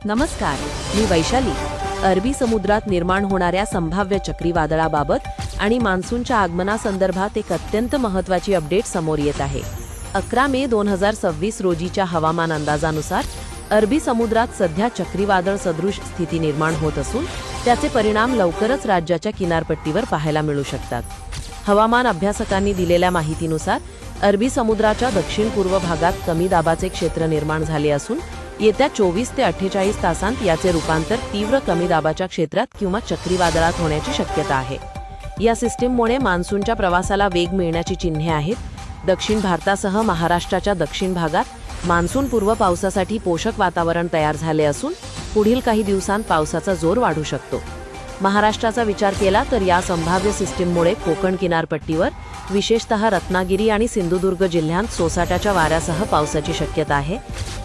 नमस्कार, मी वैशाली. अरबी समुद्रात निर्माण होणाऱ्या संभाव्य चक्रीवादळाबाबत आणि मान्सूनच्या आगमनासंदर्भात एक अत्यंत महत्त्वाची अपडेट समोर येत आहे. 11 मे 2026 रोजीच्या हवामान अंदाजानुसार अरबी समुद्रात सध्या चक्रीवादळ सदृश स्थिती निर्माण होत असून त्याचे परिणाम लवकरच राज्याच्या किनारपट्टीवर पाहायला मिळू शकतात. हवामान अभ्यासकांनी दिलेल्या माहितीनुसार अरबी समुद्राच्या दक्षिण पूर्व भागात कमी दाबाचे क्षेत्र निर्माण झाले असून येत्या 24 ते 48 तासांत याचे रूपांतर तीव्र कमी दाबाच्या क्षेत्रात किंवा चक्रीवादळात होण्याची शक्यता आहे. या सिस्टीममुळे मान्सूनच्या प्रवासाला वेग मिळण्याची चिन्हे आहेत. दक्षिण भारतासह महाराष्ट्राच्या दक्षिण भागात मान्सूनपूर्व पावसासाठी पोषक वातावरण तयार झाले असून पुढील काही दिवसांत पावसाचा जोर वाढू शकतो. महाराष्ट्राचा विचार केला तर या संभाव्य सिस्टीममुळे कोकण किनारपट्टीवर विशेषतः रत्नागिरी आणि सिंधुदुर्ग जिल्ह्यांत सोसाट्याच्या वाऱ्यासह पावसाची शक्यता आहे.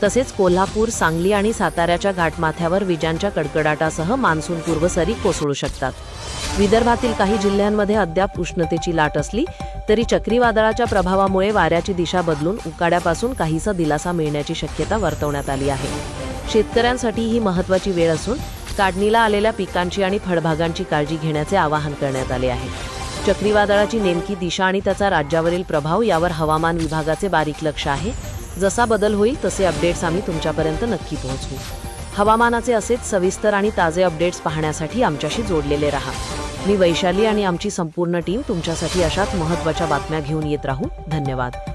तसेच कोल्हापूर, सांगली आणि साताऱ्याच्या घाटमाथ्यावर विजांच्या कडकडाटासह मान्सूनपूर्व सरी कोसळू शकतात. विदर्भातील काही जिल्ह्यांमध्ये अद्याप उष्णतेची लाट असली तरी चक्रीवादळाच्या प्रभावामुळे वाऱ्याची दिशा बदलून उकाड्यापासून काहीसा दिलासा मिळण्याची शक्यता वर्तवण्यात आली आहे. शेतकऱ्यांसाठी ही महत्त्वाची वेळ असून काढणीला आलेल्या पिकांची आणि फळबागांची काळजी घेण्याचे आवाहन करण्यात आले आहे. चक्रीवादळाची नेमकी दिशा आणि त्याचा राज्यावरील प्रभाव यावर हवामान विभागाचे बारीक लक्ष आहे. जसा बदल होईल तसे अपडेट्स आम्ही तुमच्यापर्यंत नक्की पोहोचवू. हवामानाचे असेच सविस्तर आणि ताजे अपडेट्स पाहण्यासाठी आमच्याशी जोडलेले रहा. मी वैशाली आणि आमची संपूर्ण टीम तुमच्यासाठी अशाच महत्त्वाच्या बातम्या घेऊन येत राहू. धन्यवाद.